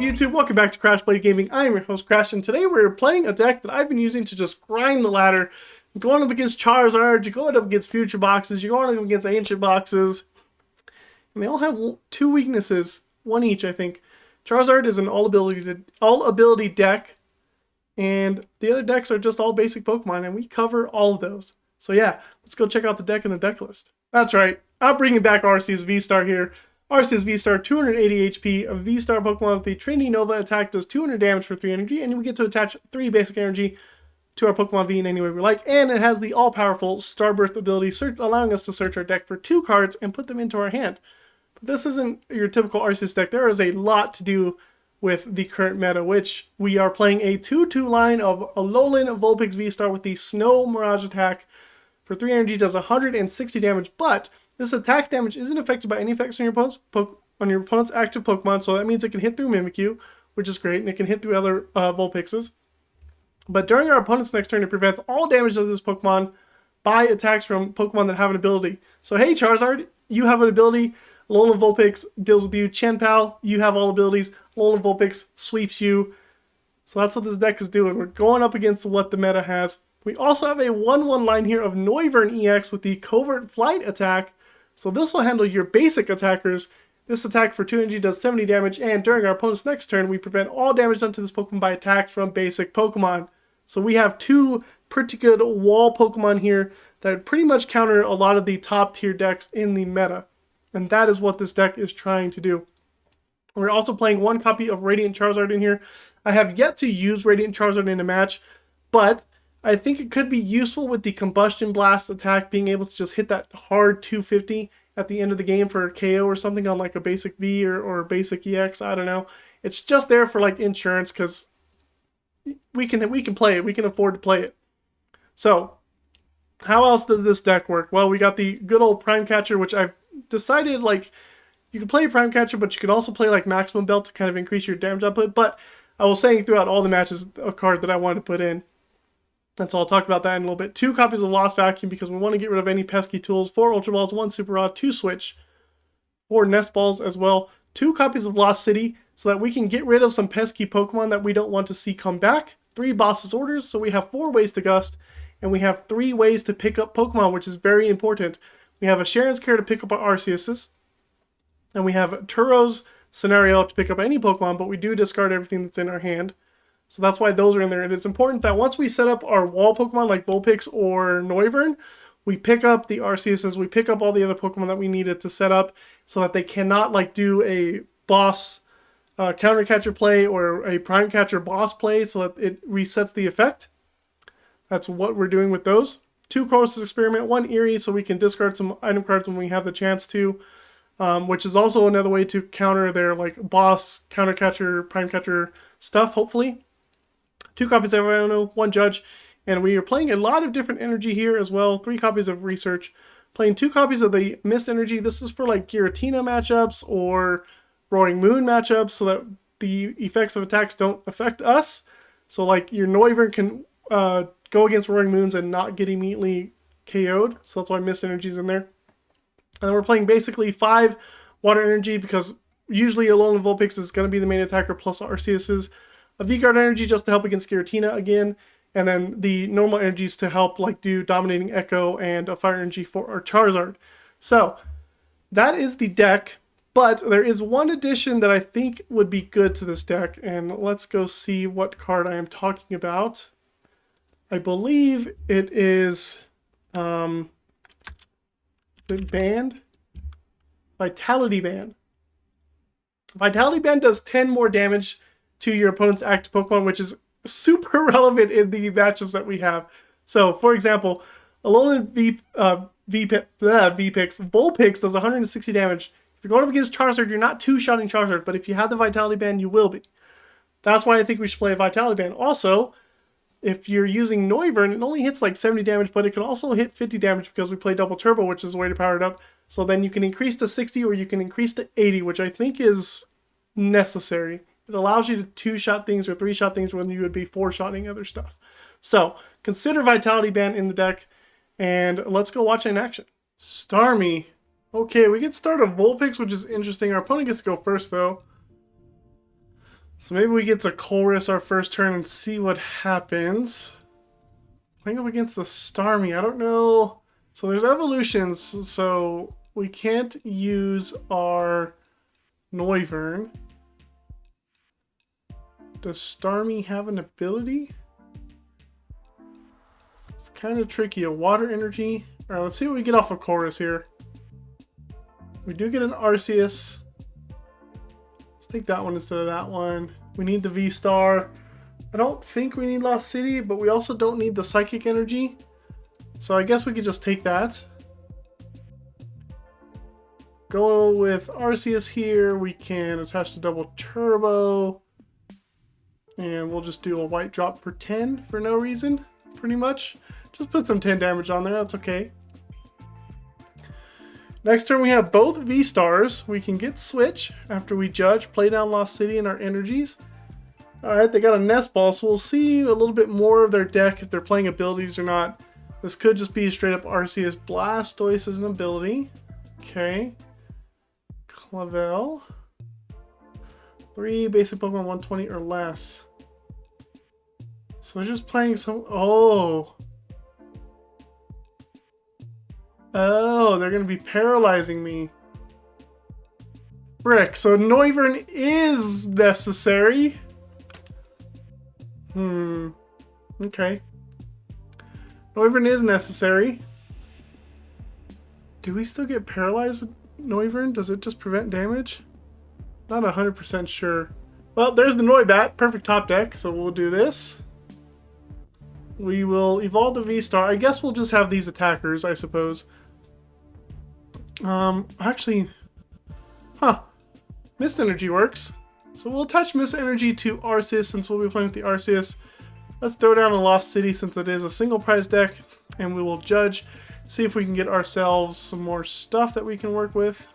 YouTube? Welcome back to Crash Play Gaming. I am your host Crash, and today we're playing a deck that I've been using to just grind the ladder. You're going up against Charizard, you're going up against future boxes, you're going up against ancient boxes. And they all have two weaknesses, one each I think. Charizard is an all ability deck, and the other decks are just all basic Pokemon, and we cover all of those. So yeah, let's go check out the deck and the deck list. That's right, I'm bringing back Arceus V-STAR here. Arceus V-STAR, 280 HP, a V-STAR Pokemon with the Trinity Nova attack, does 200 damage for 3 energy, and we get to attach 3 basic energy to our Pokemon V in any way we like, and it has the all-powerful Starburst ability, allowing us to search our deck for 2 cards and put them into our hand. But this isn't your typical Arceus deck. There is a lot to do with the current meta, which we are playing a 2-2 line of Alolan Vulpix V-STAR with the Snow Mirage attack. For 3 energy, does 160 damage, but this attack damage isn't affected by any effects on your opponent's active Pokemon, so that means it can hit through Mimikyu, which is great, and it can hit through other Vulpixes. But during our opponent's next turn, it prevents all damage of this Pokemon by attacks from Pokemon that have an ability. So hey Charizard, you have an ability, Alolan Vulpix deals with you. Chen Pal, you have all abilities, Alolan Vulpix sweeps you. So that's what this deck is doing. We're going up against what the meta has. We also have a 1-1 line here of Noivern EX with the Covert Flight attack. So this will handle your basic attackers. This attack for 2 energy does 70 damage, and during our opponent's next turn, we prevent all damage done to this Pokemon by attacks from basic Pokemon. So we have 2 pretty good wall Pokemon here that pretty much counter a lot of the top tier decks in the meta. And that is what this deck is trying to do. We're also playing 1 copy of Radiant Charizard in here. I have yet to use Radiant Charizard in a match, but I think it could be useful with the Combustion Blast attack, being able to just hit that hard 250 at the end of the game for a KO or something on like a basic V or basic EX, I don't know. It's just there for like insurance because we can play it, we can afford to play it. So, how else does this deck work? Well, we got the good old Prime Catcher, which I've decided like you can play Prime Catcher, but you can also play like Maximum Belt to kind of increase your damage output. But I was saying throughout all the matches a card that I wanted to put in. And so I'll talk about that in a little bit. 2 copies of Lost Vacuum because we want to get rid of any pesky tools. 4 Ultra Balls, 1 Super Rod, 2 Switch, 4 Nest Balls as well. 2 copies of Lost City so that we can get rid of some pesky Pokemon that we don't want to see come back. 3 Boss's Orders, so we have 4 ways to gust. And we have 3 ways to pick up Pokemon, which is very important. We have a Cheren's Care to pick up our Arceus's. And we have Turo's Scenario to pick up any Pokemon, but we do discard everything that's in our hand. So that's why those are in there. And it's important that once we set up our wall Pokemon like Vulpix or Noivern, we pick up the Arceus's, we pick up all the other Pokemon that we needed to set up so that they cannot like do a boss counter catcher play or a prime catcher boss play so that it resets the effect. That's what we're doing with those. 2 Colress Experiment, 1 Eri so we can discard some item cards when we have the chance to, which is also another way to counter their like boss, counter catcher, prime catcher stuff, hopefully. 2 copies of Iono, 1 Judge, and we are playing a lot of different energy here as well. 3 copies of Research, playing 2 copies of the Mist Energy. This is for like Giratina matchups or Roaring Moon matchups so that the effects of attacks don't affect us. So like your Noivern can go against Roaring Moons and not get immediately KO'd. So that's why Mist Energy is in there. And then we're playing basically 5 Water Energy because usually Alolan Vulpix is going to be the main attacker plus Arceus's. A V-Guard energy just to help against Giratina again, and then the normal energies to help like do Dominating Echo and a Fire Energy for our Charizard. So that is the deck, but there is one addition that I think would be good to this deck, and let's go see what card I am talking about. I believe it is the band? Vitality Band. Vitality Band does 10 more damage to your opponent's active Pokemon, which is super relevant in the matchups that we have. So, for example, Alolan Vulpix does 160 damage. If you're going up against Charizard, you're not 2-shotting Charizard, but if you have the Vitality Band, you will be. That's why I think we should play a Vitality Band. Also, if you're using Noivern, it only hits like 70 damage, but it can also hit 50 damage because we play Double Turbo, which is a way to power it up. So then you can increase to 60 or you can increase to 80, which I think is necessary. It allows you to 2-shot things or 3-shot things when you would be 4-shotting other stuff. So, consider Vitality Band in the deck, and let's go watch it in action. Starmie. Okay, we get started Vulpix, which is interesting. Our opponent gets to go first, though. So maybe we get to Colress our first turn and see what happens. Playing up against the Starmie, I don't know. So there's evolutions, so we can't use our Noivern. Does Starmie have an ability? It's kind of tricky. A water energy. Alright, let's see what we get off of Colress here. We do get an Arceus. Let's take that one instead of that one. We need the V-Star. I don't think we need Lost City, but we also don't need the Psychic Energy. So I guess we could just take that. Go with Arceus here. We can attach the double turbo. And we'll just do a white drop for 10 for no reason, pretty much. Just put some 10 damage on there, that's okay. Next turn we have both V-Stars. We can get Switch after we judge, play down Lost City and our energies. Alright, they got a Nest Ball, so we'll see a little bit more of their deck if they're playing abilities or not. This could just be straight up Arceus Blastoise as an ability. Okay. Clavel. 3 basic Pokemon 120 or less. So they're just playing some... Oh, they're going to be paralyzing me. Frick, so Noivern is necessary. Okay. Noivern is necessary. Do we still get paralyzed with Noivern? Does it just prevent damage? Not 100% sure. Well, there's the Noibat. Perfect top deck. So we'll do this. We will evolve the V-Star. I guess we'll just have these attackers, I suppose. Actually... Mist Energy works. So we'll attach Mist Energy to Arceus since we'll be playing with the Arceus. Let's throw down a Lost City since it is a single prize deck. And we will judge. See if we can get ourselves some more stuff that we can work with.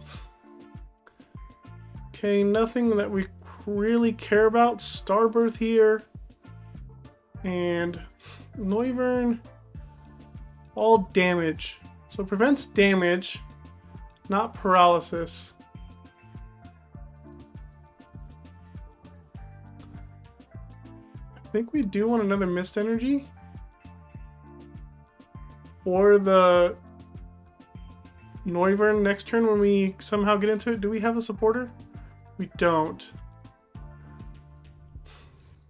Okay, nothing that we really care about. Starbirth here. And Noivern. All damage. So it prevents damage, not paralysis. I think we do want another Mist Energy. Or the Noivern next turn when we somehow get into it. Do we have a supporter? We don't.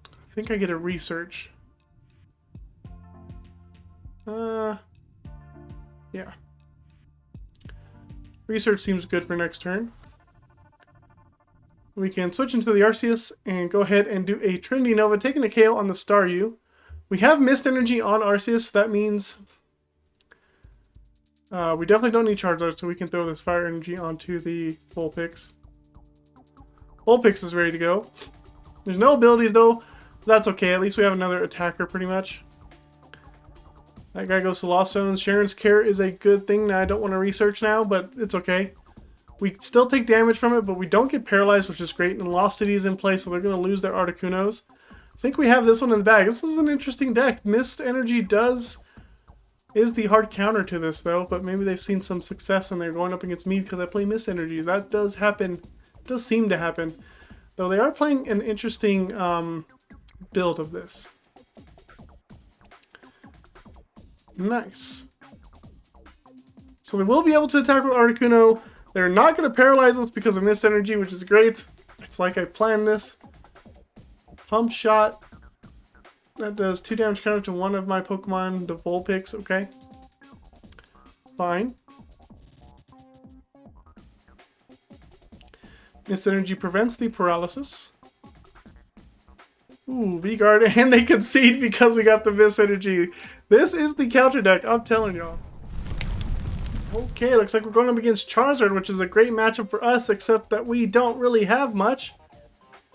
I think I get a research. Yeah. Research seems good for next turn. We can switch into the Arceus and go ahead and do a Trinity Nova, taking a KO on the Staryu. We have Mist Energy on Arceus, so that means we definitely don't need Charizard, so we can throw this Fire Energy onto the Vulpix. Vulpix is ready to go. There's no abilities though. That's okay, at least we have another attacker pretty much. That guy goes to Lost Zones. Cheren's Care is a good thing that I don't want to research now, but it's okay. We still take damage from it, but we don't get paralyzed, which is great. And Lost City is in play, so they're going to lose their Articunos. I think we have this one in the bag. This is an interesting deck. Mist Energy is the hard counter to this, though. But maybe they've seen some success and they're going up against me because I play Mist Energies. That does happen. It does seem to happen. Though they are playing an interesting build of this. Nice. So they will be able to attack with Articuno. They're not going to paralyze us because of Mist Energy, which is great. It's like I planned this. Pump Shot. That does 2 damage counter to one of my Pokemon, the Vulpix. Okay. Fine. Mist Energy prevents the paralysis. Ooh, V-Guard. And they concede because we got the Mist Energy. This is the counter deck, I'm telling y'all. Okay, looks like we're going up against Charizard, which is a great matchup for us, except that we don't really have much.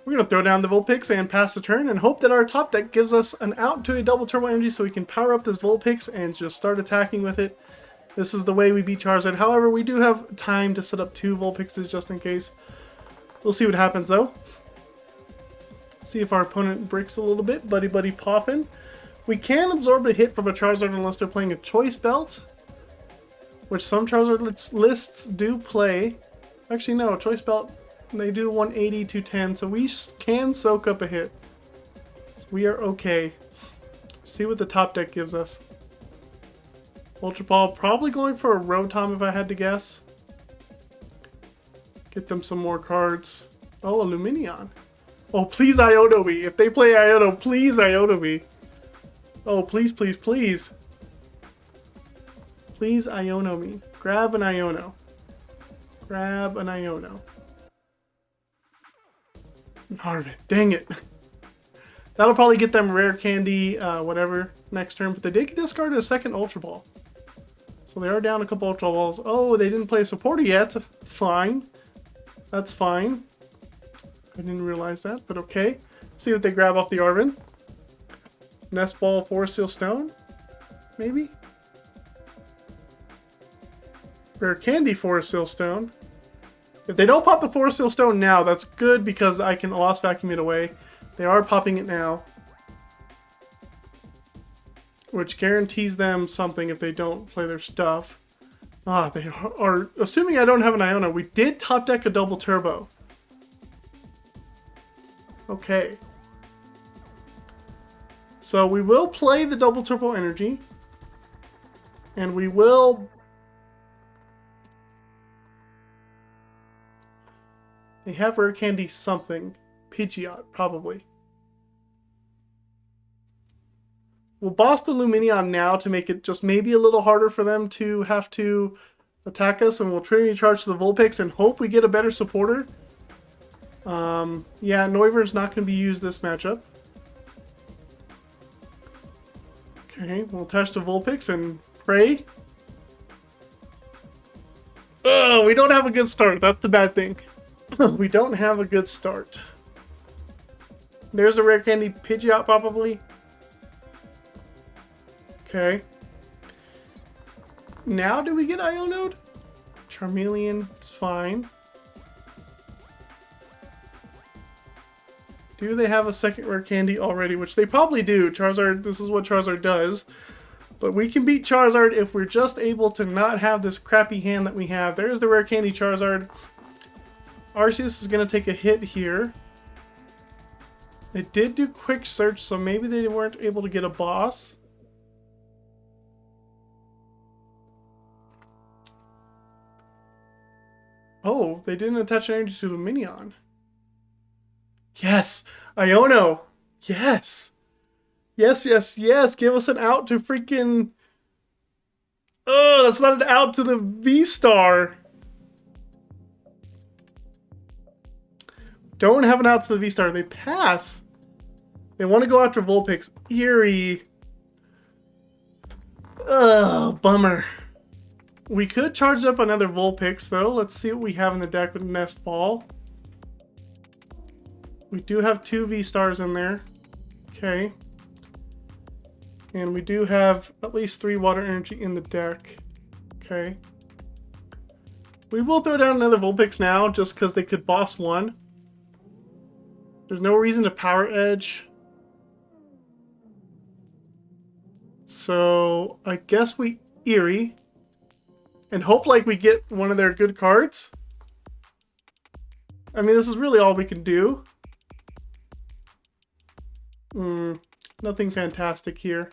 We're going to throw down the Vulpix and pass the turn and hope that our top deck gives us an out to a double turbo energy so we can power up this Vulpix and just start attacking with it. This is the way we beat Charizard. However, we do have time to set up 2 Vulpixes just in case. We'll see what happens though. See if our opponent breaks a little bit. Buddy popping. We can absorb a hit from a Charizard unless they're playing a Choice Belt, which some Charizard lists do play. Actually, no, Choice Belt. They do 180 to 10, so we can soak up a hit. So we are okay. See what the top deck gives us. Ultra Ball, probably going for a Rotom if I had to guess. Get them some more cards. Oh, a Lumineon. Oh, please Iono me. If they play Iono, please Iono me. Oh, please, please, please. Please Iono me. Grab an Iono. Grab an Iono. Darn it. Dang it. That'll probably get them rare candy, whatever, next turn. But they did discard a second Ultra Ball. So they are down a couple Ultra Balls. Oh, they didn't play a supporter yet. Fine. That's fine. I didn't realize that, but okay. See what they grab off the Arven. Nest Ball, Forest Seal Stone? Maybe? Rare Candy, Forest Seal Stone. If they don't pop the Forest Seal Stone now, that's good because I can Lost Vacuum it away. They are popping it now. Which guarantees them something if they don't play their stuff. Ah, they are... Assuming I don't have an Iono, we did top deck a double turbo. Okay. So we will play the double turbo energy. And we will... They have rare candy something. Pidgeot, probably. We'll boss the Lumineon now to make it just maybe a little harder for them to have to attack us. And we'll Trinity Charge the Vulpix and hope we get a better supporter. Yeah, Noivern's not going to be used this matchup. Okay, we'll touch the Vulpix and pray. Oh, we don't have a good start. That's the bad thing. We don't have a good start. There's a rare candy Pidgeot, probably. Okay. Now do we get Iono'd? Charmeleon, it's fine. Do they have a second rare candy already? Which they probably do. Charizard, this is what Charizard does. But we can beat Charizard if we're just able to not have this crappy hand that we have. There's the rare candy Charizard. Arceus is going to take a hit here. They did do quick search, so maybe they weren't able to get a boss. Oh, they didn't attach energy to Lumineon. Yes! Iono! Yes! Yes, yes, yes! Give us an out to freaking... Oh, that's not an out to the V-Star! Don't have an out to the V-Star. They pass! They want to go after Vulpix. Eri. Ugh, bummer. We could charge up another Vulpix, though. Let's see what we have in the deck with Nest Ball. We do have 2 V-Stars in there. Okay. And we do have at least 3 Water Energy in the deck. Okay. We will throw down another Vulpix now, just because they could boss one. There's no reason to Power Edge. So, I guess we Eri. And hope like we get one of their good cards. I mean, this is really all we can do. Nothing fantastic here.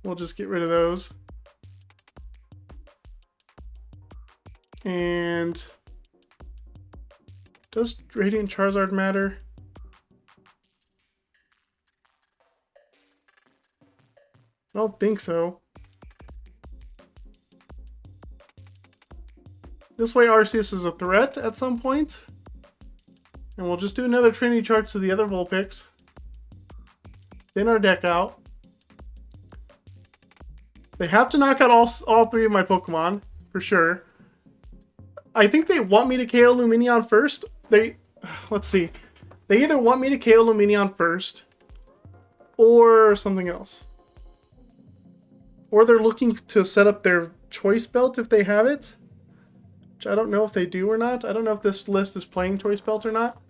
We'll just get rid of those. And does Radiant Charizard matter? I don't think so. This way Arceus is a threat at some point. And we'll just do another Trinity Charge to the other Vulpix. Thin our deck out. They have to knock out all 3 of my Pokemon, for sure. I think they want me to KO Lumineon first. Let's see. They either want me to KO Lumineon first, or something else. Or they're looking to set up their Choice Belt if they have it. Which I don't know if they do or not. I don't know if this list is playing Choice Belt or not.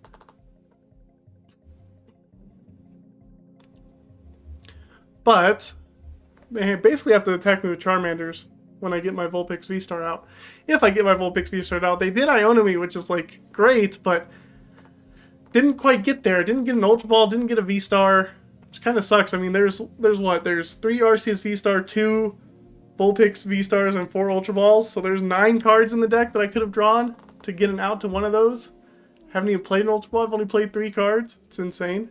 But they basically have to attack me with Charmanders. when I get my Vulpix V-STAR out. If I get my Vulpix V-STAR out. They did Iono me, which is like great, but didn't quite get there. Didn't get an Ultra Ball, didn't get a V-STAR, which kind of sucks. I mean, there's what? There's 3 Arceus V-STAR, 2 Vulpix V-STARs, and 4 Ultra Balls. So there's 9 cards in the deck that I could have drawn to get an out to one of those. Haven't even played an Ultra Ball. I've only played 3 cards. It's insane.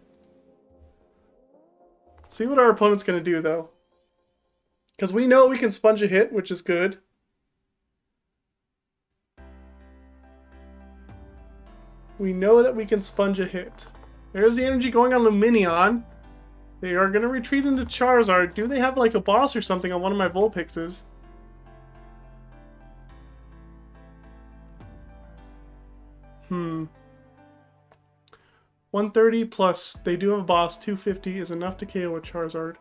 Let's see what our opponent's going to do, though. Because we know we can sponge a hit, which is good. We know that we can sponge a hit. There's the energy going on Lumineon. They are going to retreat into Charizard. Do they have like a boss or something on one of my Vulpixes? 130 plus, they do have a boss. 250 is enough to KO a Charizard.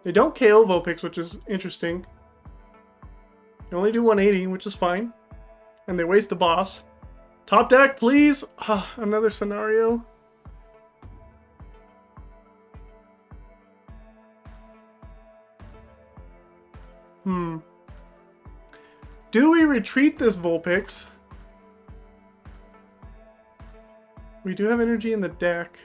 They don't KO Vulpix, which is interesting. They only do 180, which is fine. And they waste a boss. Top deck, please! Another scenario. Do we retreat this Vulpix? We do have energy in the deck.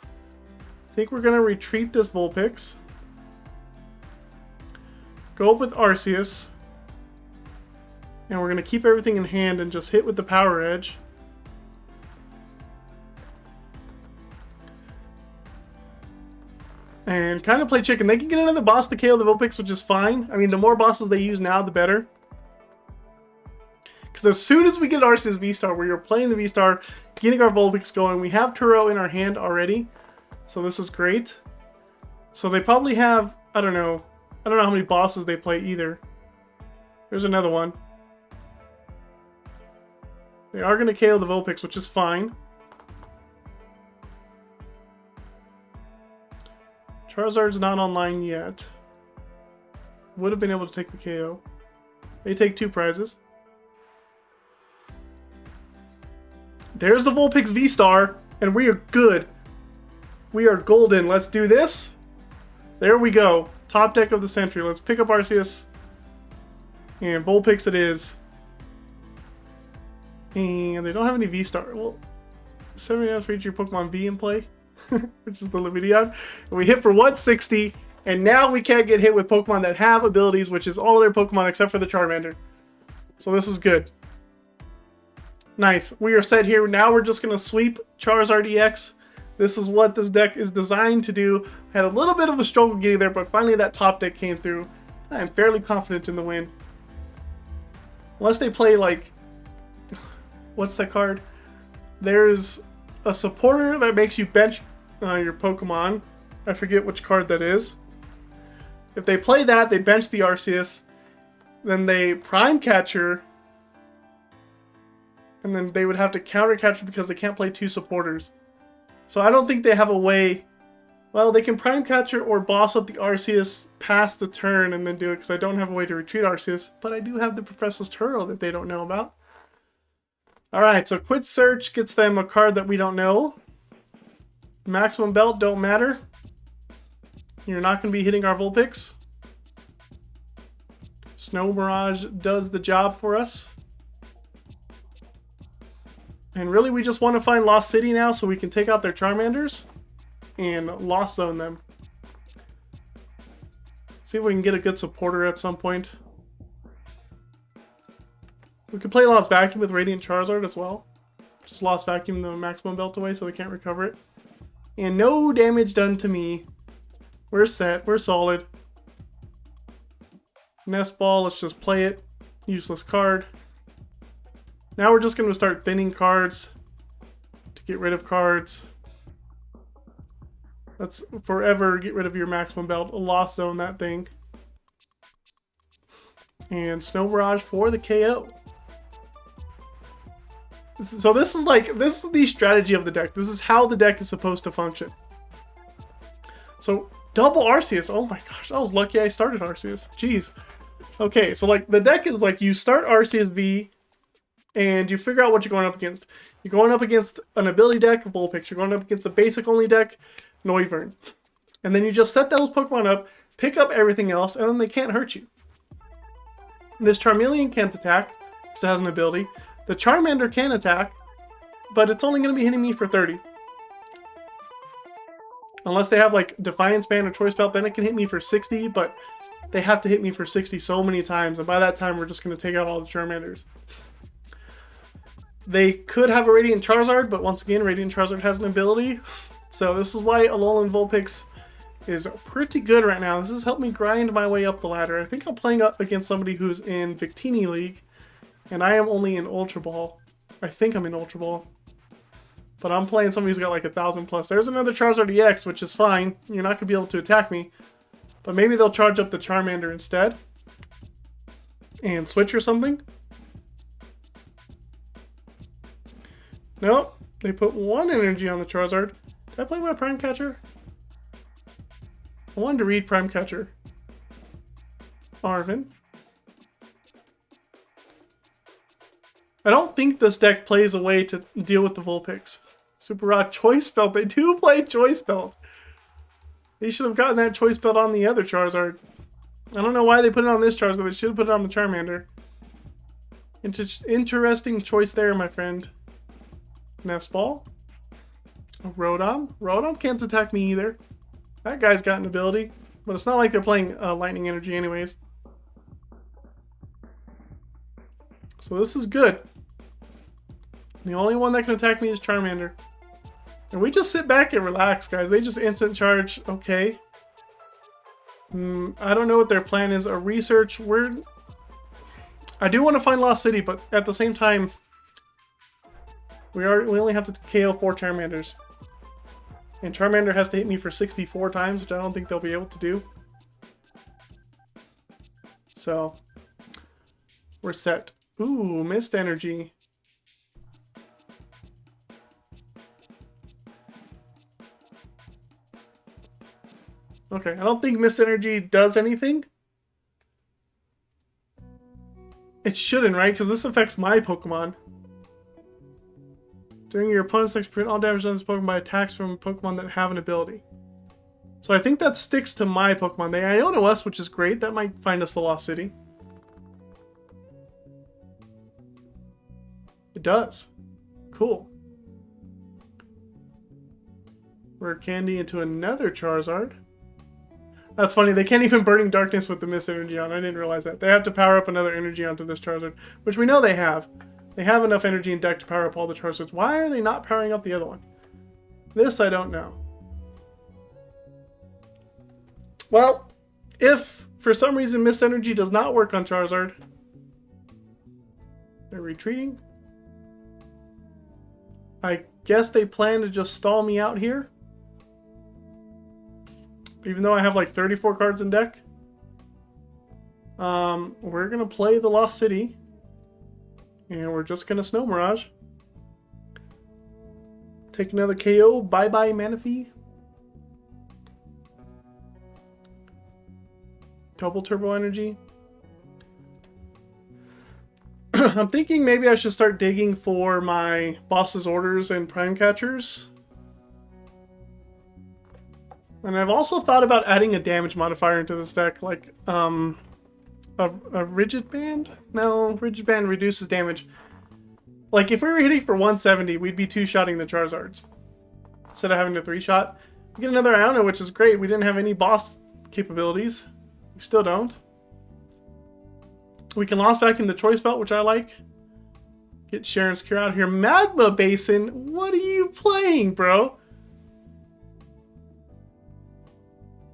I think we're going to retreat this Vulpix. Go up with Arceus. And we're going to keep everything in hand and just hit with the Power Edge. And kind of play chicken. They can get another boss to KO the Vulpix, which is fine. I mean, the more bosses they use now, the better. Because as soon as we get Arceus V-STAR, we are playing the V-STAR, getting our Vulpix going. We have Turo in our hand already. So this is great. So they probably have, I don't know how many bosses they play either. There's another one. They are going to KO the Vulpix, which is fine. Charizard's not online yet. Would have been able to take the KO. They take 2 prizes. There's the Vulpix V-STAR, and we are good. We are golden. Let's do this. There we go. Top deck of the century. Let's pick up Arceus. And Vulpix it is. And they don't have any V-STAR. Well, 70 items for each of your Pokemon V in play. Which is the Lumineon. And we hit for 160. And now we can't get hit with Pokemon that have abilities, which is all their Pokemon except for the Charmander. So this is good. Nice. We are set here. Now we're just going to sweep Charizard EX. This is what this deck is designed to do. Had a little bit of a struggle getting there, but finally that top deck came through. I am fairly confident in the win. Unless they play like... What's that card? There's a supporter that makes you bench your Pokemon. I forget which card that is. If they play that, they bench the Arceus. Then they Prime Catcher. And then they would have to counter catcher because they can't play 2 supporters. So I don't think they have a way... Well, they can Prime Catcher or boss up the Arceus past the turn and then do it because I don't have a way to retreat Arceus. But I do have the Professor's Turo that they don't know about. Alright, so Quit Search gets them a card that we don't know. Maximum Belt don't matter. You're not going to be hitting our Vulpix. Snow Mirage does the job for us. And really we just want to find Lost City now so we can take out their Charmanders and Lost Zone them. See if we can get a good supporter at some point. We could play Lost Vacuum with Radiant Charizard as well. Just Lost Vacuum the Maximum Belt away so they can't recover it. And no damage done to me. We're set. We're solid. Nest Ball, let's just play it. Useless card. Now we're just going to start thinning cards to get rid of cards. Let's forever get rid of your Maximum Belt. Lost Zone that thing. And Snow Barrage for the KO. So this is the strategy of the deck. This is how the deck is supposed to function. So double Arceus. Oh my gosh, I was lucky I started Arceus. Jeez. Okay, so like the deck is like you start Arceus V, and you figure out what you're going up against. You're going up against an ability deck, Vulpix. You're going up against a basic only deck, Noivern. And then you just set those Pokemon up, pick up everything else, and then they can't hurt you. This Charmeleon can't attack, because it has an ability. The Charmander can attack, but it's only going to be hitting me for 30. Unless they have like Defiance Band or Choice Belt, then it can hit me for 60, but they have to hit me for 60 so many times, and by that time we're just going to take out all the Charmanders. They could have a Radiant Charizard, but once again, Radiant Charizard has an ability. So this is why Alolan Vulpix is pretty good right now. This has helped me grind my way up the ladder. I think I'm playing up against somebody who's in Victini League, and I am only in Ultra Ball. I think I'm in Ultra Ball. But I'm playing somebody who's got like 1,000 plus. There's another Charizard EX, which is fine. You're not going to be able to attack me. But maybe they'll charge up the Charmander instead. And switch or something. Nope. They put 1 energy on the Charizard. Did I play my Prime Catcher? I wanted to read Prime Catcher. Arvin. I don't think this deck plays a way to deal with the Vulpix. Super Rock Choice Belt. They do play Choice Belt. They should have gotten that Choice Belt on the other Charizard. I don't know why they put it on this Charizard. They should have put it on the Charmander. Interesting choice there, my friend. Nest Ball. Rotom. Rotom can't attack me either. That guy's got an ability. But it's not like they're playing Lightning Energy anyways. So this is good. The only one that can attack me is Charmander. And we just sit back and relax, guys. They just instant charge. Okay. I don't know what their plan is. A research. I do want to find Lost City, but at the same time, we only have to KO 4 Charmanders. And Charmander has to hit me for 64 times, which I don't think they'll be able to do. So, we're set. Ooh, Mist Energy. Okay, I don't think Mist Energy does anything. It shouldn't, right? Because this affects my Pokemon. During your opponent's next turn, all damage done to this Pokemon by attacks from Pokemon that have an ability. So I think that sticks to my Pokemon. They Iono us, which is great. That might find us the Lost City. It does. Cool. Rare Candy into another Charizard. That's funny. They can't even Burning Darkness with the Mist Energy on. I didn't realize that. They have to power up another energy onto this Charizard, which we know they have. They have enough energy in deck to power up all the Charizards. Why are they not powering up the other one? This I don't know. Well, if for some reason Mist Energy does not work on Charizard, they're retreating. I guess they plan to just stall me out here. Even though I have like 34 cards in deck. We're going to play the Lost City. And we're just going to Snow Mirage. Take another KO. Bye-bye, Manaphy. Double Turbo Energy. I'm thinking maybe I should start digging for my Boss's Orders and Prime Catchers. And I've also thought about adding a damage modifier into this deck, like a Rigid Band? No, Rigid Band reduces damage. Like if we were hitting for 170, we'd be 2-shotting the Charizards. Instead of having to 3-shot. We get another Iono, which is great. We didn't have any boss capabilities. We still don't. We can Lost Vacuum the Choice Belt, which I like. Get Cheren's Cure out here. Magma Basin? What are you playing, bro?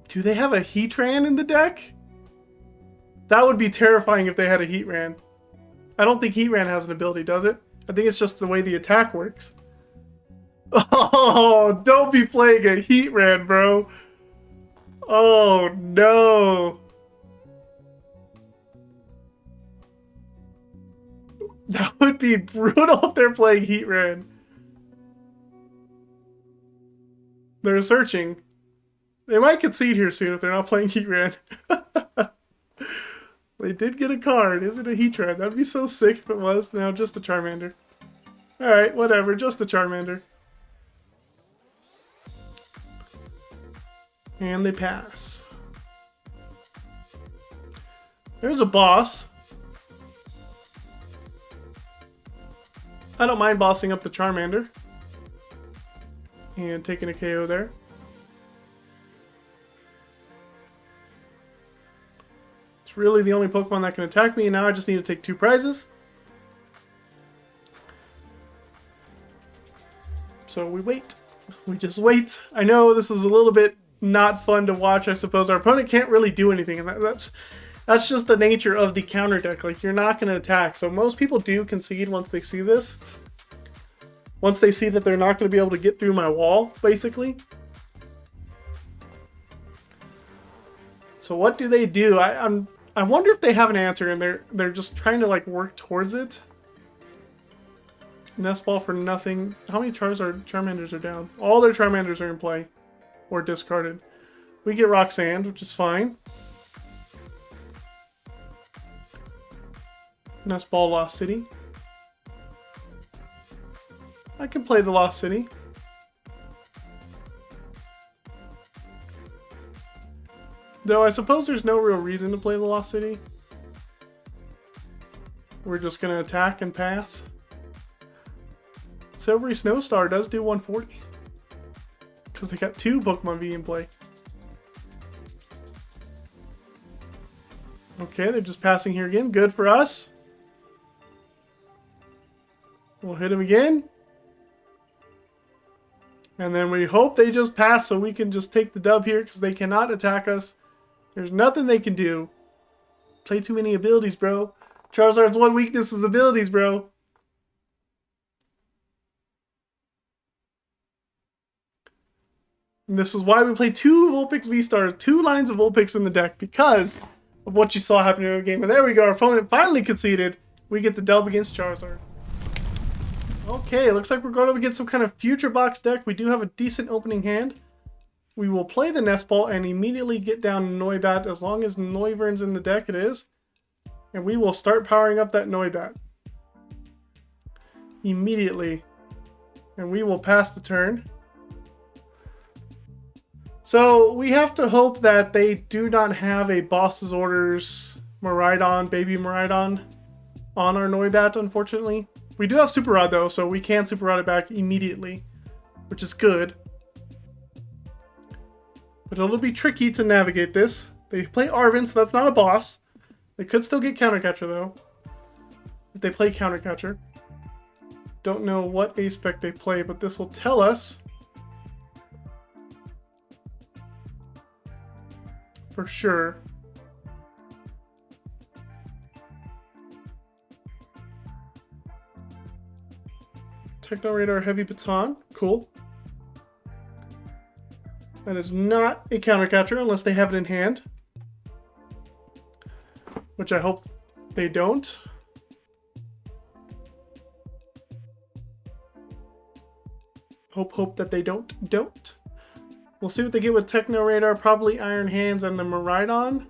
Do they have a Heatran in the deck? That would be terrifying if they had a Heatran. I don't think Heatran has an ability, does it? I think it's just the way the attack works. Oh, don't be playing a Heatran, bro. Oh, no. That would be brutal if they're playing Heatran. They're searching. They might concede here soon if they're not playing Heatran. They did get a card. Is it a Heatran? That'd be so sick if it was. No, just a Charmander. Alright, whatever. Just a Charmander. And they pass. There's a boss. I don't mind bossing up the Charmander. And taking a KO there. It's really the only Pokemon that can attack me, and now I just need to take 2 prizes. So we wait. We just wait. I know this is a little bit not fun to watch, I suppose. Our opponent can't really do anything, and that's just the nature of the counter deck. Like, you're not going to attack. So most people do concede once they see this. Once they see that they're not going to be able to get through my wall, basically. So what do they do? I wonder if they have an answer, and they're just trying to like work towards it. Nest Ball for nothing. How many Charmanders are down? All their Charmanders are in play. Or discarded. We get Rock Sand, which is fine. Nest Ball Lost City. I can play the Lost City. Though I suppose there's no real reason to play the Lost City. We're just going to attack and pass. Silvery Snowstar does do 140. Because they got 2 Pokemon V in play. Okay, they're just passing here again. Good for us. We'll hit him again. And then we hope they just pass so we can just take the dub here because they cannot attack us. There's nothing they can do. Play too many abilities, bro. Charizard's one weakness is abilities, bro. And this is why we play 2 Vulpix V-Stars, 2 lines of Vulpix in the deck, because of what you saw happen in the game. And there we go, our opponent finally conceded. We get the dub against Charizard. Okay, looks like we're going up against some kind of future box deck. We do have a decent opening hand. We will play the Nest Ball and immediately get down Noibat. As long as Noivern's in the deck, it is. And we will start powering up that Noibat immediately. And we will pass the turn. So we have to hope that they do not have a Boss's Orders Miraidon, Baby Miraidon on our Noibat, unfortunately. We do have Super Rod though, so we can Super Rod it back immediately, which is good. But it'll be tricky to navigate this. They play Arven, so that's not a boss. They could still get Counter Catcher though, if they play Counter Catcher. Don't know what A-Spec they play, but this will tell us for sure. Techno Radar Heavy Baton, cool. That is not a Counter Catcher unless they have it in hand, which I hope they don't. Hope that they don't. We'll see what they get with Techno Radar, probably Iron Hands and the Miraidon.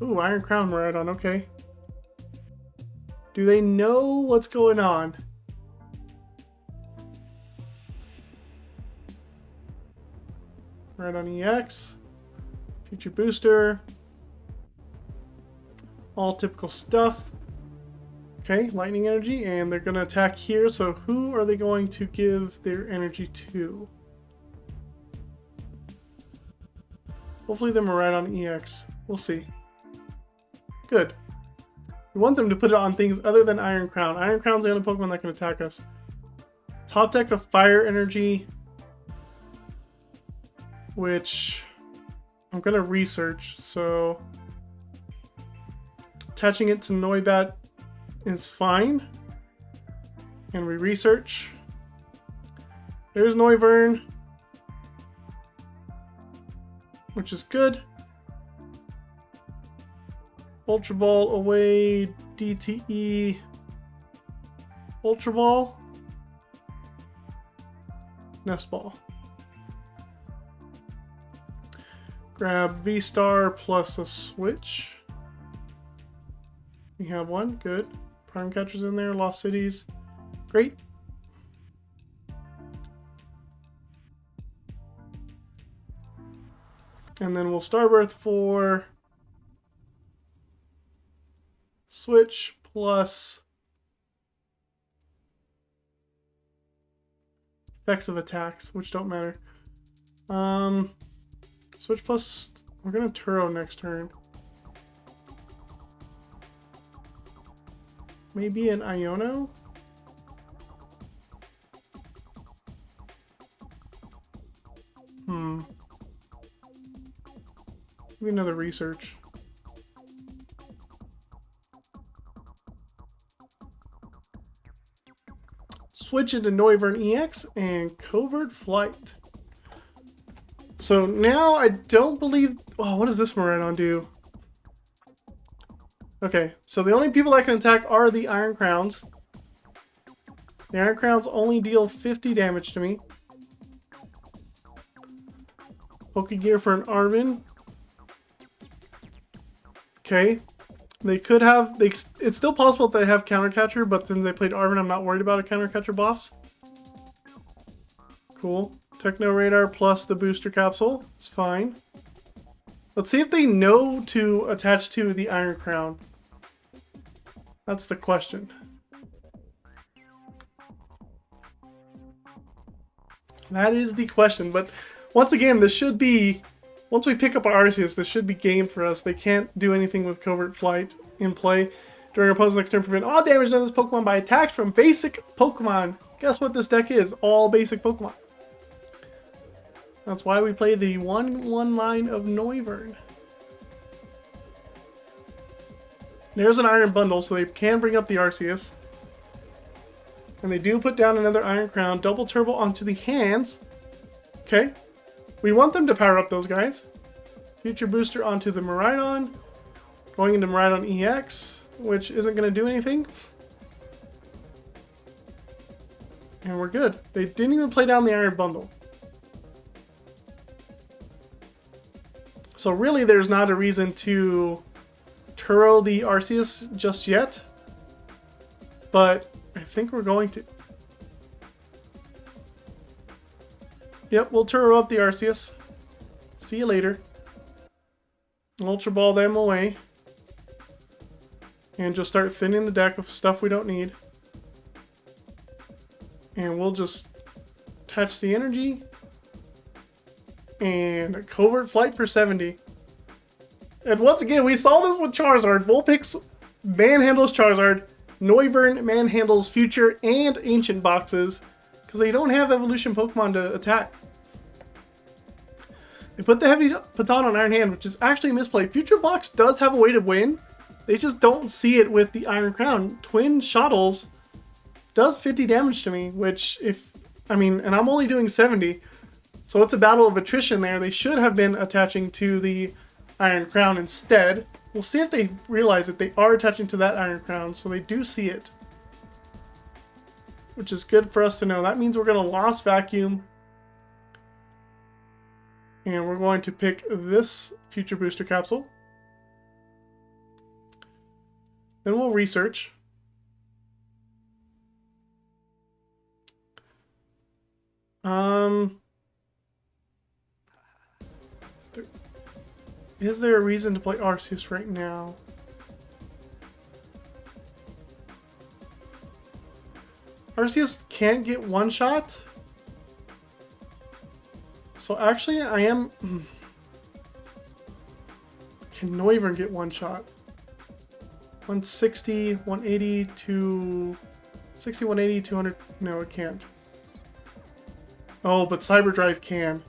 Ooh, Iron Crown Miraidon, okay. Do they know what's going on? Miraidon EX. Future Booster. All typical stuff. Okay, Lightning Energy, and they're going to attack here, so who are they going to give their energy to? Hopefully the Miraidon EX. We'll see. Good. We want them to put it on things other than Iron Crown. Iron Crown's the only Pokemon that can attack us. Top deck of Fire Energy, which I'm going to research, so attaching it to Noibat is fine. And we research. There's Noivern, which is good. Ultra Ball away, DTE, Ultra Ball, Nest Ball. Grab V-Star plus a Switch. We have one. Good. Prime Catcher's in there. Lost Cities. Great. And then we'll Starbirth for Switch plus effects of attacks, which don't matter. Switch plus, we're gonna Turo next turn. Maybe an Iono? Maybe another research. Switch into Noivern EX and Covert Flight. So now I don't believe... Oh, what does this Miraidon do? Okay, so the only people that can attack are the Iron Crowns. The Iron Crowns only deal 50 damage to me. Pokegear for an Arven. Okay. They could have... it's still possible that they have Counter Catcher, but since they played Arven, I'm not worried about a Counter Catcher boss. Cool. Techno Radar plus the booster capsule. It's fine. Let's see if they know to attach to the Iron Crown. That's the question. That is the question. But once again, this should be... Once we pick up our Arceus, this should be game for us. They can't do anything with Covert Flight in play. During opponent's next turn, prevent all damage done to this Pokemon by attacks from basic Pokemon. Guess what this deck is? All basic Pokemon. That's why we play the 1/1 line of Noivern. There's an Iron Bundle, so they can bring up the Arceus. And they do put down another Iron Crown. Double Turbo onto the hands. Okay. We want them to power up those guys. Future Booster onto the Miraidon. Going into Miraidon EX, which isn't going to do anything. And we're good. They didn't even play down the Iron Bundle. So really, there's not a reason to Turo the Arceus just yet. But I think we're going to. Yep, we'll Turo up the Arceus. See you later. Ultra Ball them away. And just start thinning the deck of stuff we don't need. And we'll just attach the energy. And a Covert Flight for 70. And once again, we saw this with Charizard. Vulpix manhandles Charizard. Noivern manhandles Future and Ancient boxes. Because they don't have evolution Pokemon to attack. They put the Heavy Baton on Iron Hand, which is actually a misplay. Future Box does have a way to win. They just don't see it with the Iron Crown. Twin Shottles does 50 damage to me, which and I'm only doing 70. So it's a battle of attrition there. They should have been attaching to the Iron Crown instead. We'll see if they realize that they are attaching to that Iron Crown, so they do see it. Which is good for us to know. That means we're going to Lost Vacuum. And we're going to pick this Future Booster Capsule. Then we'll research. Is there a reason to play Arceus right now? Arceus can't get one shot. So actually I am... Can Noivern get one shot? 160, 180, 260, 180, 200... No, it can't. Oh, but Cyber Drive can.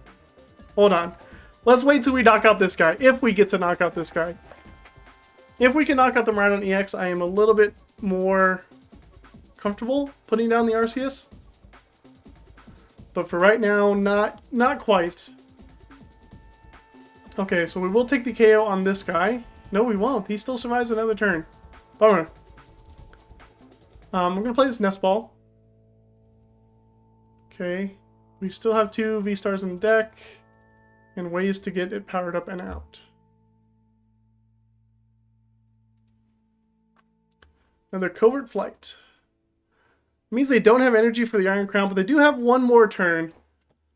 Hold on. Let's wait till we knock out this guy. If we get to knock out this guy. If we can knock out the Miraidon EX, I am a little bit more comfortable putting down the Arceus. But for right now, not quite. Okay, so we will take the KO on this guy. No, we won't. He still survives another turn. Bummer. We're going to play this Nest Ball. Okay. We still have 2 V-Stars in the deck. And ways to get it powered up and out. Another Covert Flight. It means they don't have energy for the Iron Crown, but they do have one more turn.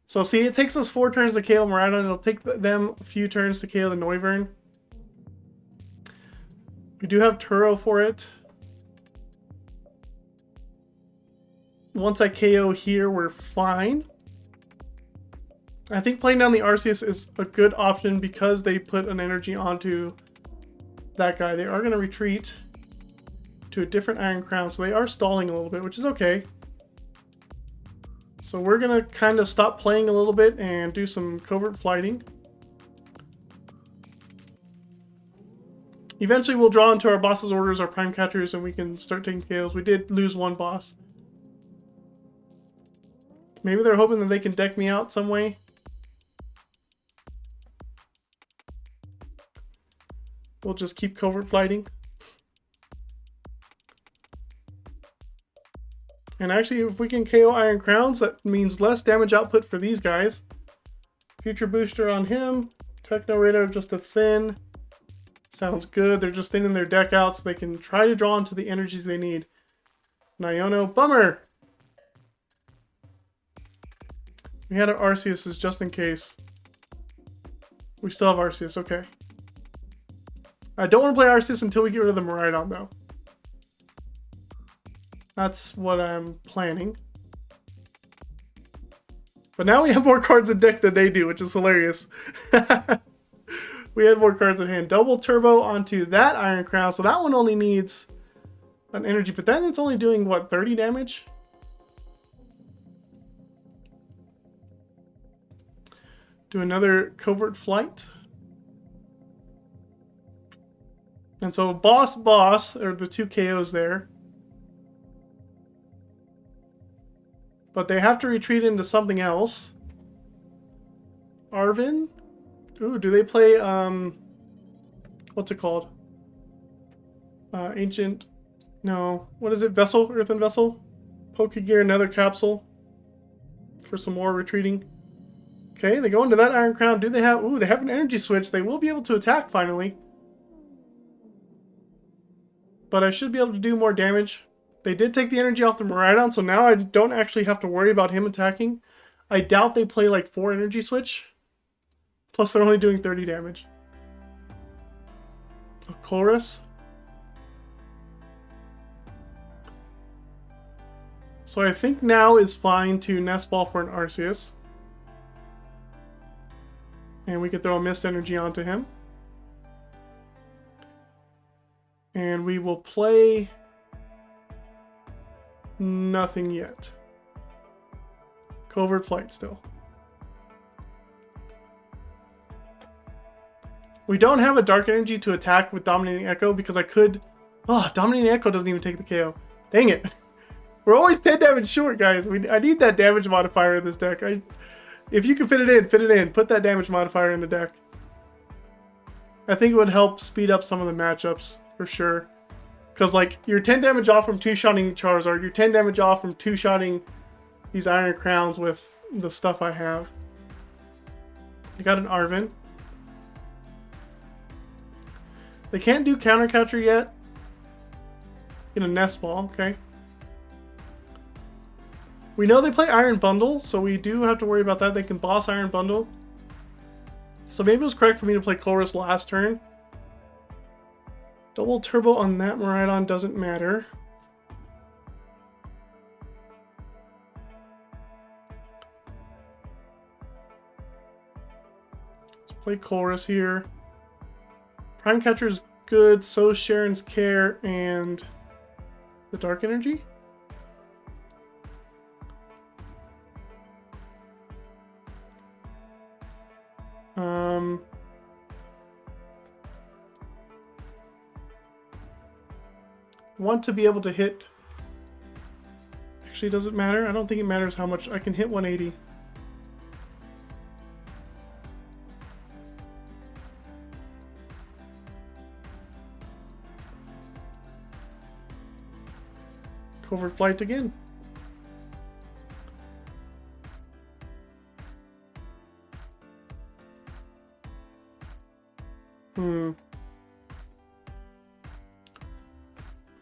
So see, it takes us 4 turns to KO Miraidon, and it'll take them a few turns to KO the Noivern. We do have Turo for it. Once I KO here, we're fine. I think playing down the Arceus is a good option because they put an energy onto that guy. They are going to retreat to a different Iron Crown, so they are stalling a little bit, which is okay. So we're going to kind of stop playing a little bit and do some covert flighting. Eventually we'll draw into our boss's orders, our Prime Catchers, and we can start taking KOs. We did lose one boss. Maybe they're hoping that they can deck me out some way. We'll just keep covert flighting. And actually, if we can KO Iron Crowns, that means less damage output for these guys. Future booster on him. Techno Radar just a thin. Sounds good. They're just thinning their deck out so they can try to draw into the energies they need. Iono, bummer! We had our Arceus just in case. We still have Arceus, okay. I don't want to play Arceus until we get rid of the Miraidon, though. That's what I'm planning. But now we have more cards in deck than they do, which is hilarious. We had more cards in hand. Double Turbo onto that Iron Crown, so that one only needs an energy, but then it's only doing, what, 30 damage? Do another Covert Flight. And so boss, are the 2 KOs there. But they have to retreat into something else. Arven? Ooh, do they play, what's it called? Ancient, no, what is it? Vessel, Earthen Vessel? Pokegear, another capsule for some more retreating. Okay, they go into that Iron Crown. Do they have, ooh, they have an energy switch. They will be able to attack finally. But I should be able to do more damage. They did take the energy off the Miraidon, so now I don't actually have to worry about him attacking. I doubt they play like 4 energy switch. Plus they're only doing 30 damage. A Colress. So I think now is fine to Nest Ball for an Arceus. And we could throw a Mist Energy onto him. And we will play nothing yet. Covert Flight still. We don't have a Dark Energy to attack with Dominating Echo because I could... Oh, Dominating Echo doesn't even take the KO. Dang it. We're always 10 damage short, guys. I need that damage modifier in this deck. If you can fit it in, fit it in. Put that damage modifier in the deck. I think it would help speed up some of the matchups, for sure. Because, like, you're 10 damage off from 2-shotting Charizard. You're 10 damage off from 2-shotting these Iron Crowns with the stuff I have. I got an Arven. They can't do Counter Catcher yet. In a Nest Ball, okay. We know they play Iron Bundle, so we do have to worry about that. They can boss Iron Bundle. So maybe it was correct for me to play Colress last turn. Double Turbo on that Miraidon doesn't matter. Let's play Colress here. Prime Catcher is good, so is Cheren's Care and the Dark Energy. Want to be able to hit. Actually, does it matter? I don't think it matters how much I can hit 180. Covert Flight again.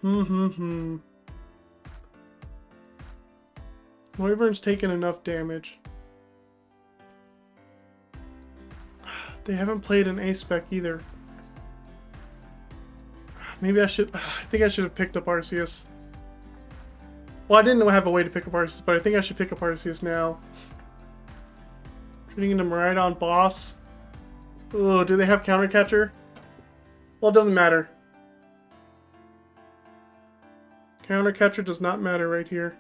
Noivern's taken enough damage. They haven't played an A-Spec either. Maybe I should... I think I should have picked up Arceus. Well, I didn't have a way to pick up Arceus, but I think I should pick up Arceus now. Turning into Miraidon boss. Oh, do they have Counter Catcher? Well, it doesn't matter. Counter Catcher does not matter right here.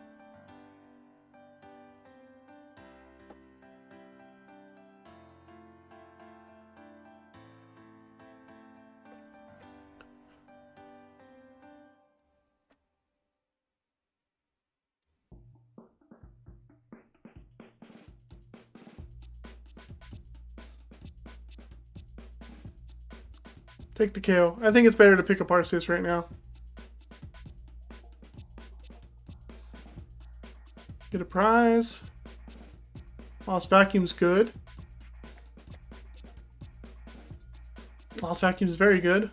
Take the KO. I think it's better to pick up Arceus right now. Get a prize. Lost Vacuum's good. Lost Vacuum's very good.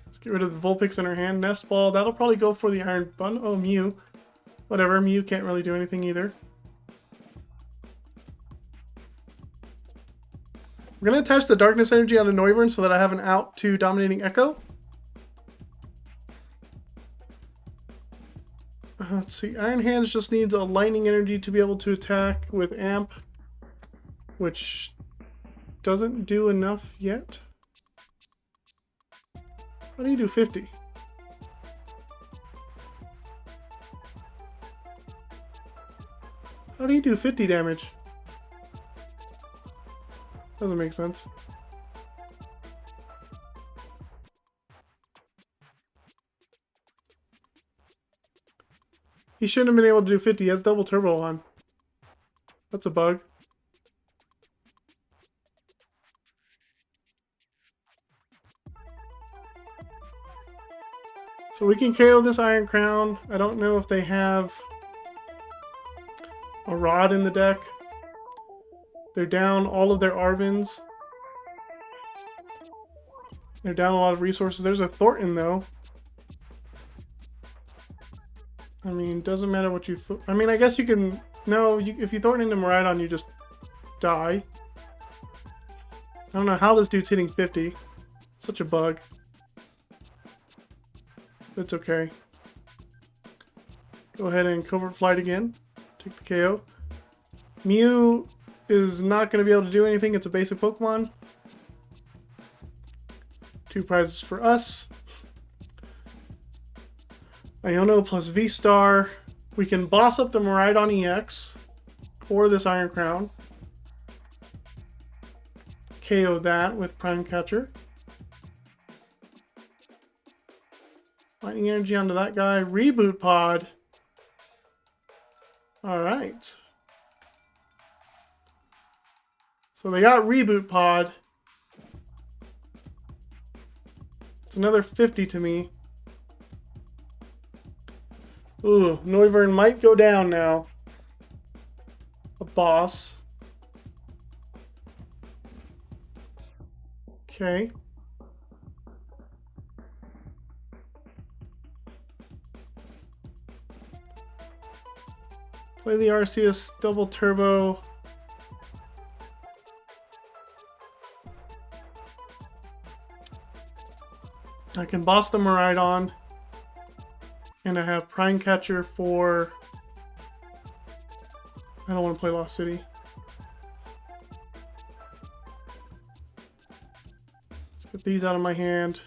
Let's get rid of the Vulpix in her hand. Nest Ball. That'll probably go for the Iron Bun. Oh, Mew. Whatever. Mew can't really do anything either. We're going to attach the Darkness Energy onto Noivern so that I have an out to Dominating Echo. Let's see. Iron Hands just needs a Lightning Energy to be able to attack with Amp, which doesn't do enough yet. How do you do 50? How do you do 50 damage? Doesn't make sense. He shouldn't have been able to do 50. He has double turbo on. That's a bug. So we can KO this Iron Crown. I don't know if they have a Rod in the deck. They're down all of their Arvins. They're down a lot of resources. There's a Thornton, though. I mean, doesn't matter what you... I mean, I guess you can... No, if you Thornton into Miraidon, you just die. I don't know how this dude's hitting 50. Such a bug. It's okay. Go ahead and Covert Flight again. Take the KO. Mew is not going to be able to do anything. It's a basic Pokemon. 2 prizes for us. Iono plus V-Star. We can boss up the Miraidon EX for this Iron Crown. KO that with Prime Catcher. Lightning Energy onto that guy. Reboot Pod. Alright. So they got Reboot Pod. It's another 50 to me. Ooh, Noivern might go down now. A boss. Okay. Play the Arceus double turbo. I can boss the Miraidon. And I have Prime Catcher for... I don't want to play Lost City. Let's get these out of my hand.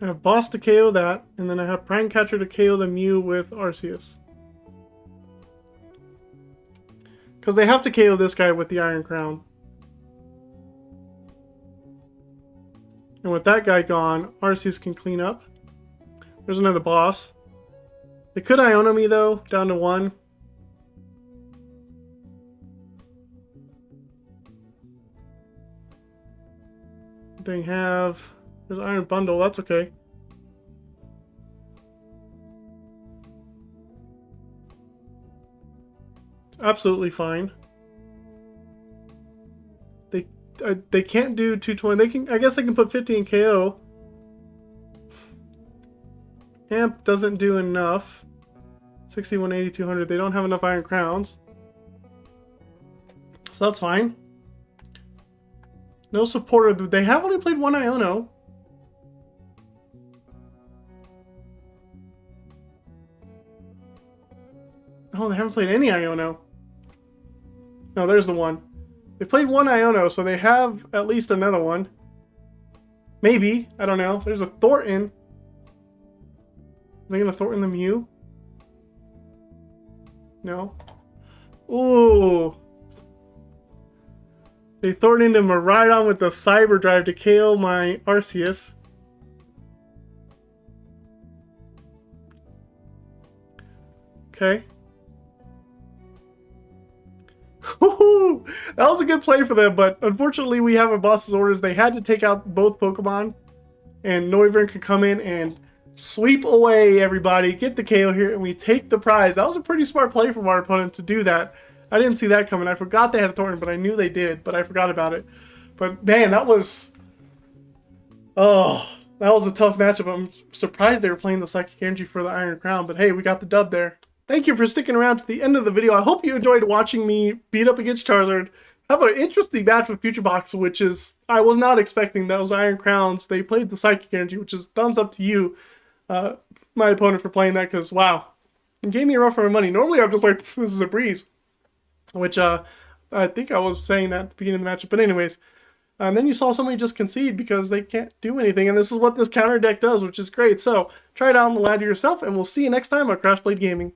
I have Boss to KO that, and then I have Prime Catcher to KO the Mew with Arceus. Because they have to KO this guy with the Iron Crown. And with that guy gone, Arceus can clean up. There's another boss. They could Iono me though, down to 1. They have... There's Iron Bundle, that's okay. Absolutely fine. They can't do 220. They can, I guess they can put 50 in KO. Amp doesn't do enough. 61, 80, 200. They don't have enough Iron Crowns. So that's fine. No supporter. They have only played 1 Iono. Oh, they haven't played any Iono. No, there's the one. They played 1 Iono, so they have at least another one. Maybe. I don't know. There's a Thornton. Are they going to Thornton the Mew? No. Ooh. They Thorntoned him right on with the Cyber Drive to KO my Arceus. Okay. That was a good play for them, but unfortunately we have a boss's orders. They had to take out both Pokemon, and Noivern could come in and sweep away everybody, get the KO here, and we take the prize. That was a pretty smart play from our opponent to do that. I didn't see that coming. I forgot they had a Thornton, but I knew they did, but I forgot about it. But man, that was... Oh, that was a tough matchup. I'm surprised they were playing the Psychic Energy for the Iron Crown, but hey, we got the dub there. Thank you for sticking around to the end of the video. I hope you enjoyed watching me beat up against Charizard. Have an interesting match with Future Box, which is... I was not expecting those Iron Crowns. They played the Psychic Energy, which is thumbs up to you, my opponent, for playing that, because wow. It gave me a run for my money. Normally I'm just like, this is a breeze. Which, I think I was saying that at the beginning of the matchup. But anyways, and then you saw somebody just concede because they can't do anything. And this is what this counter deck does, which is great. So, try it out on the ladder yourself, and we'll see you next time on Crash Blade Gaming.